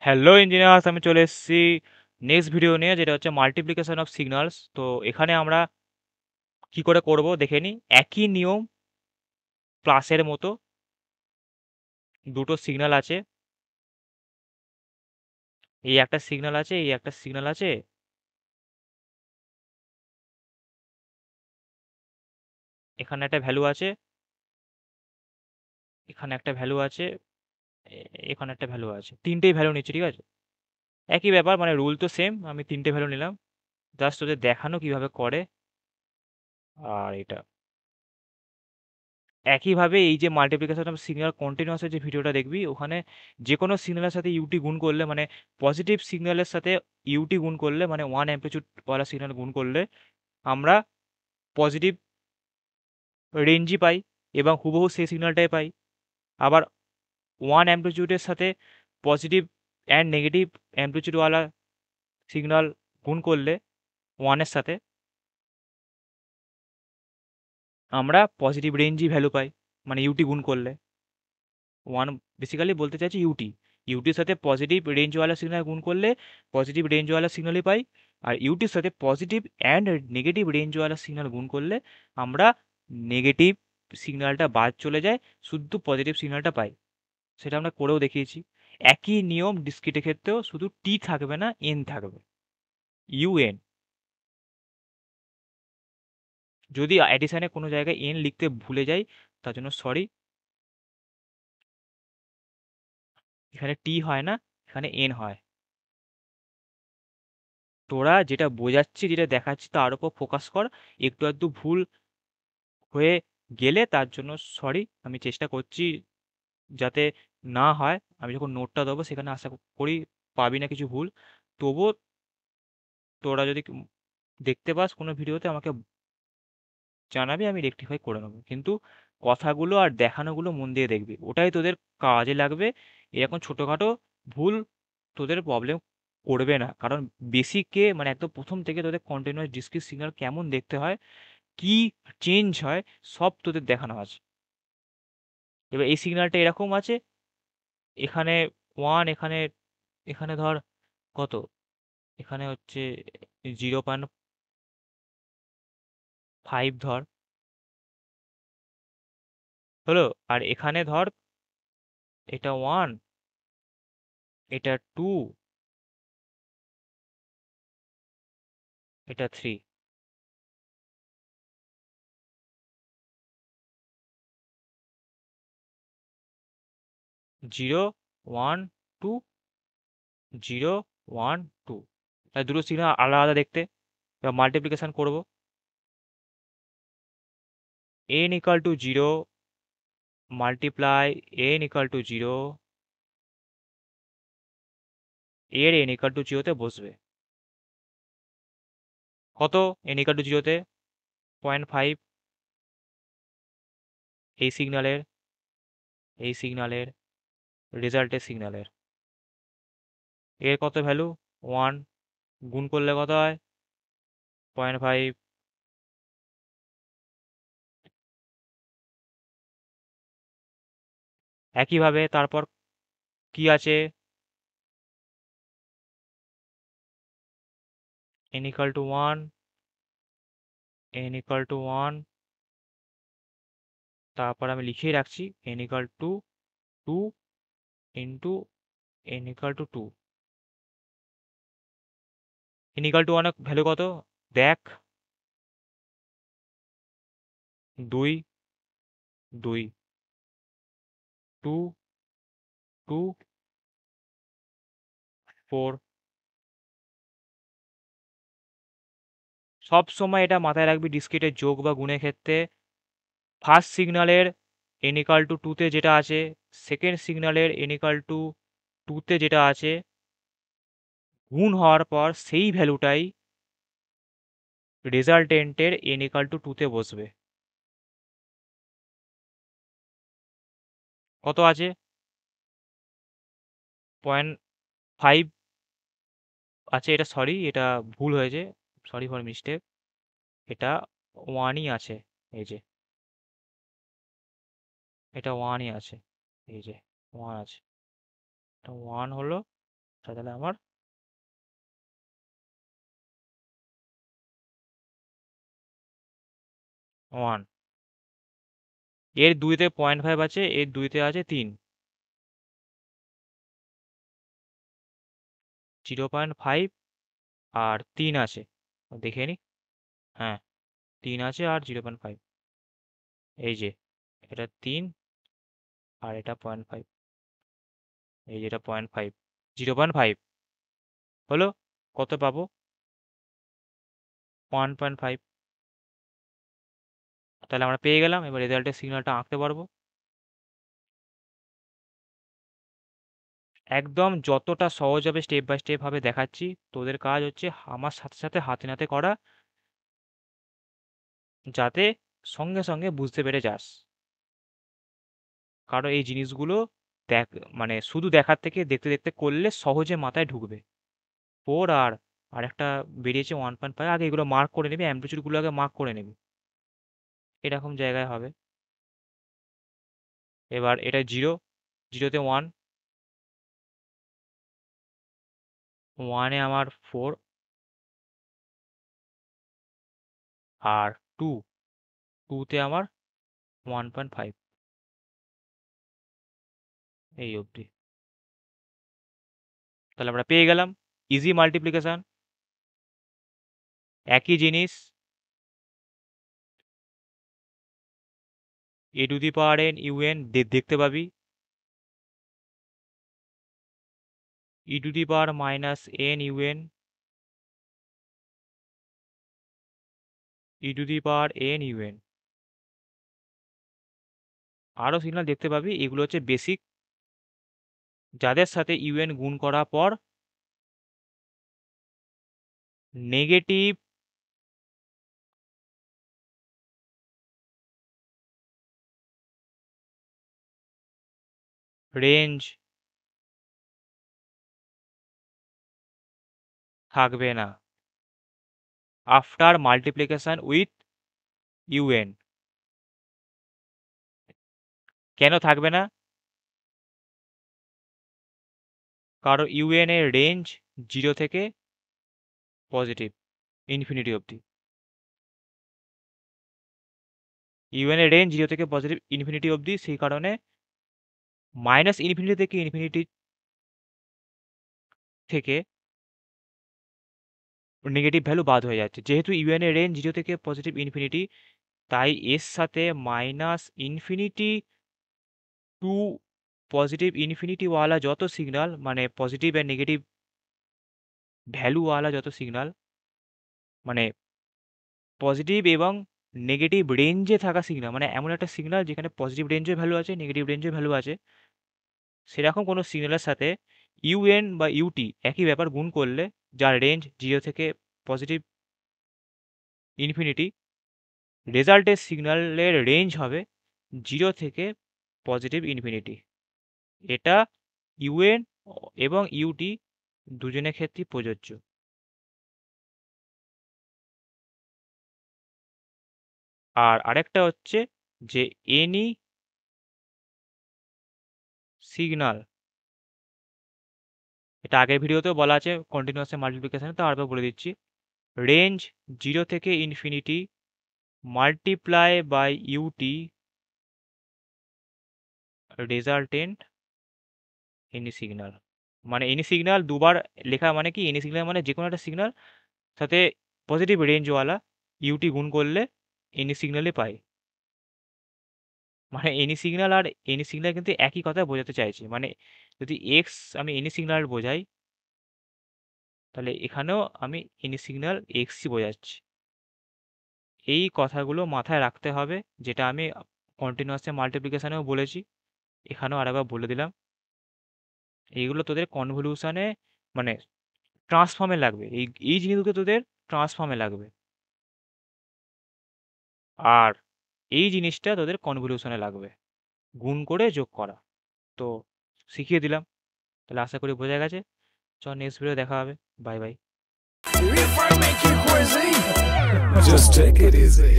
Hello engineers, আমি চলে এসেছি নেক্সট ভিডিও নিয়ে, যেটা হচ্ছে মাল্টিপ্লিকেশন অফ সিগন্যালস। তো এখানে আমরা কি করে করব দেখে নিই। একই নিয়ম, প্লাসের মতো দুটো সিগন্যাল আছে। এই একটা সিগন্যাল আছে, এই একটা সিগন্যাল আছে। এখানে একটা ভ্যালু আছে, এখানে একটা ভ্যালু আছে, এখানে একটা ভ্যালু আছে। তিনটেই ভ্যালু নিচ্ছি, ঠিক আছে? একই ব্যাপার, মানে রুল তো সেম। আমি তিনটে ভ্যালু নিলাম, জাস্ট ওদের দেখানো কিভাবে করে। আর এটা একইভাবে এই যে মাল্টিপ্লিকেশন অফ সিগন্যাল কন্টিনিউয়াসের যে ভিডিওটা দেখবি, ওখানে যে কোনো সিগন্যালের সাথে ইউটি গুণ করলে, মানে পজিটিভ সিগন্যালের সাথে ইউটি গুণ করলে, মানে ওয়ান অ্যাম্প্লিটিউডওয়ালা সিগন্যাল গুণ করলে আমরা পজিটিভ রেঞ্জই পাই, এবং হুবহু সেই সিগন্যালটাই পাই। আবার ওয়ান অ্যাম্প্লিটিউডের সাথে পজিটিভ অ্যান্ড নেগেটিভ অ্যাম্প্লিটিউডওয়ালা সিগন্যাল গুণ করলে ওয়ানের সাথে আমরা পজিটিভ রেঞ্জই ভ্যালু পাই, মানে ইউটি গুণ করলে। ওয়ান বেসিক্যালি বলতে চাইছি ইউটি, ইউটির সাথে পজিটিভ রেঞ্জওয়ালা সিগন্যাল গুণ করলে পজিটিভ রেঞ্জওয়ালা সিগন্যালই পাই। আর ইউটির সাথে পজিটিভ অ্যান্ড নেগেটিভ রেঞ্জওয়ালা সিগন্যাল গুণ করলে আমরা নেগেটিভ সিগন্যালটা বাদ চলে যায়, শুধু পজিটিভ সিগন্যালটা পাই। সেটা আমরা করেও দেখিয়েছি। একই নিয়ম ডিসক্রিটের ক্ষেত্রেও, শুধু টি থাকবে না, এন থাকবে। ইউএন। যদি অ্যাডিশনে কোনো জায়গায় এন লিখতে ভুলে যাই, তার জন্য সরি। এখানে টি হয় না, এখানে এন হয়। তোরা যেটা বোঝাচ্ছি, যেটা দেখাচ্ছি তার উপর ফোকাস কর। একটু আধটু ভুল হয়ে গেলে তার জন্য সরি। আমি চেষ্টা করছি যাতে না হয়। আমি যখন নোটটা দেবো সেখানে আশা করি পাবি না কিছু ভুল। তবুও তোরা যদি দেখতে পাস কোনো ভিডিওতে, আমাকে জানাবি, আমি রেকটিফাই করে নেবো। কিন্তু কথাগুলো আর দেখানোগুলো মন দিয়ে দেখবি, ওটাই তোদের কাজে লাগবে। এরকম ছোটোখাটো ভুল তোদের প্রবলেম করবে না, কারণ বেসিকে, মানে একদম প্রথম থেকে তোদের কন্টিনিউয়াস ডিসক্রিট সিগন্যাল কেমন দেখতে হয়, কি চেঞ্জ হয়, সব তোদের দেখানো আছে। এবার এই সিগন্যালটা এরকম আছে, এখানে ওয়ান, এখানে এখানে ধর কত, এখানে হচ্ছে 0.5 ধর, হলো। আর এখানে ধর এটা ওয়ান, এটা টু, এটা থ্রি। 0 1 2, 0 1 2, তাই দুটো সিগন্যাল আলাদা আলাদা দেখতে। এবার মাল্টিপ্লিকেশন করবো। n equal to zero multiply n equal to zero, এর n ইকাল টু জিরোতে বসবে কত? n ইকাল টু জিরোতে 0.5। এই সিগন্যালের, এই সিগন্যালের, রেজাল্টের সিগন্যালের, এর কত ভ্যালু? ওয়ান। গুণ করলে কত হয়? 0.5। একইভাবে তারপর কি আছে? n equal to one, n equal to one, তারপর আমি লিখেই রাখছি n equal to 2 into n equal to 2। n equal to 1 value কত দেখ? 2, 2, 2, 2, 4। সব সময় এটা মাথায় রাখবি ডিসক্রিটের যোগ বা গুণের ক্ষেত্রে। ফার্স্ট সিগন্যালের n ইকাল টু 2 তে যেটা আছে, সেকেন্ড সিগন্যালের n ইকাল টু 2 তে যেটা আছে, গুণ হওয়ার পর সেই ভ্যালুটাই রেজাল্টেন্টের n ইকাল টু 2 তে বসবে। কত আছে? 0.5 আছে। এটা সরি, এটা ভুল হয়েছে, সরি ফর মিস্টেক। এটা ওয়ানই আছে, এই যে এটা ওয়ানই আছে, এই যে ওয়ান আছে। এটা ওয়ান হলো, তাহলে আমার 1, এর 2-তে 0.5 আছে, এর 2-তে আছে 3, 0.5 আর 3 আছে, দেখে নি। হ্যাঁ, 3 আছে আর 0.5, এই যে এটা 3 আর এটা 0.5, এই যেটা 0.5, 0.5 হলো, কত পাবো? 1.5। তাহলে আমরা পেয়ে গেলাম, এবার রেজাল্টের সিগন্যালটা আঁকতে পারবো। একদম যতটা সহজ হবে স্টেপ বাই স্টেপ ভাবে দেখাচ্ছি, তোদের কাজ হচ্ছে আমার সাথে সাথে হাতে নাতে করা, যাতে সঙ্গে সঙ্গে বুঝতে পেরে যাস। কারণ এই জিনিসগুলো দেখ, মানে শুধু দেখার থেকে দেখতে দেখতে করলে সহজে মাথায় ঢুকবে। 4 আর একটা বেরিয়েছে 1.5, আগে এগুলো মার্ক করে নিবি, অ্যাম্পলিটিউডগুলো আগে মার্ক করে নিবি, এরকম জায়গায় হবে। এবার এটা 0, 0-তে 1, 1-এ আমার 4 আর 2, 2-তে আমার 1.5, এই অবধি। তাহলে আমরা পেয়ে গেলাম ইজি মাল্টিপ্লিকেশন। একই জিনিস, a to the power n U N দেখতে পাবি, e to the power minus n U N, e to the power n U N, আরও সিগন্যাল দেখতে পাবি। এগুলো হচ্ছে বেসিক, যাদের সাথে ইউএন গুণ করার পর নেগেটিভ রেঞ্জ থাকবে না আফটার মাল্টিপ্লিকেশন উইথ ইউএন। কেন থাকবে না? কারণ ইউএন এর রেঞ্জ 0 থেকে পজিটিভ ইনফিনিটি অবধি। ইউএন এর রেঞ্জ 0 থেকে পজিটিভ ইনফিনিটি অবধি, সেই কারণে মাইনাস ইনফিনিটি থেকে ইনফিনিটি থেকে নেগেটিভ ভ্যালু বাদ হয়ে যাচ্ছে। যেহেতু ইউএন এর রেঞ্জ 0 থেকে পজিটিভ ইনফিনিটি, তাই এর সাথে মাইনাস ইনফিনিটি টু পজিটিভ ইনফিনিটিওয়ালা যত সিগন্যাল, মানে পজিটিভ অ্যান্ড নেগেটিভ ভ্যালুওয়ালা যত সিগন্যাল, মানে পজিটিভ এবং নেগেটিভ রেঞ্জে থাকা সিগন্যাল, মানে এমন একটা সিগন্যাল যেখানে পজিটিভ রেঞ্জের ভ্যালু আছে, নেগেটিভ রেঞ্জের ভ্যালু আছে, সেরকম কোনো সিগন্যালের সাথে ইউএন বা ইউটি একই ব্যাপার গুণ করলে, যার রেঞ্জ 0 থেকে পজিটিভ ইনফিনিটি, রেজাল্টের সিগন্যালের রেঞ্জ হবে 0 থেকে পজিটিভ ইনফিনিটি। এটা ইউএন এবং ইউটি দুজনের ক্ষেত্রেই প্রযোজ্য। আর আরেকটা হচ্ছে যে এনি সিগন্যাল, এটা আগের ভিডিওতেও বলা আছে কন্টিনিউয়াস মাল্টিপ্লিকেশনে, তো আরেকবার বলে দিচ্ছি, রেঞ্জ 0 থেকে infinity multiply by u t resultant any signal. মানে এনি সিগন্যাল দুবার লেখা মানে কি, এনি সিগন্যাল মানে যে কোনো একটা সিগন্যাল সাথে পজিটিভ রেঞ্জওয়ালা ইউটি গুণ করলে এনি সিগন্যালই পাই। মানে এনি সিগন্যাল আর এনি সিগন্যাল কিন্তু একই কথা বোঝাতে চাইছে। মানে যদি এক্স আমি এনি সিগন্যাল বোঝাই, তাহলে এখানেও আমি এনি সিগন্যাল এক্সই বোঝাচ্ছি। এই কথাগুলো মাথায় রাখতে হবে, যেটা আমি কন্টিনিউয়াস মাল্টিপ্লিকেশনেও বলেছি, এখানেও আরেকবার বলে দিলাম। এইগুলো তোদের কনভলিউশনে, মানে ট্রান্সফর্মে লাগবে, এই এই জিনিসগুলো তোদের ট্রান্সফর্মে লাগবে, আর এই জিনিসটা তোদের কনভলিউশনে লাগবে, গুণ করে যোগ করা। তো শিখিয়ে দিলাম, তাহলে আশা করি বোঝা গেছে। চল নেক্সট ভিডিও দেখা হবে, bye bye. Just take it easy.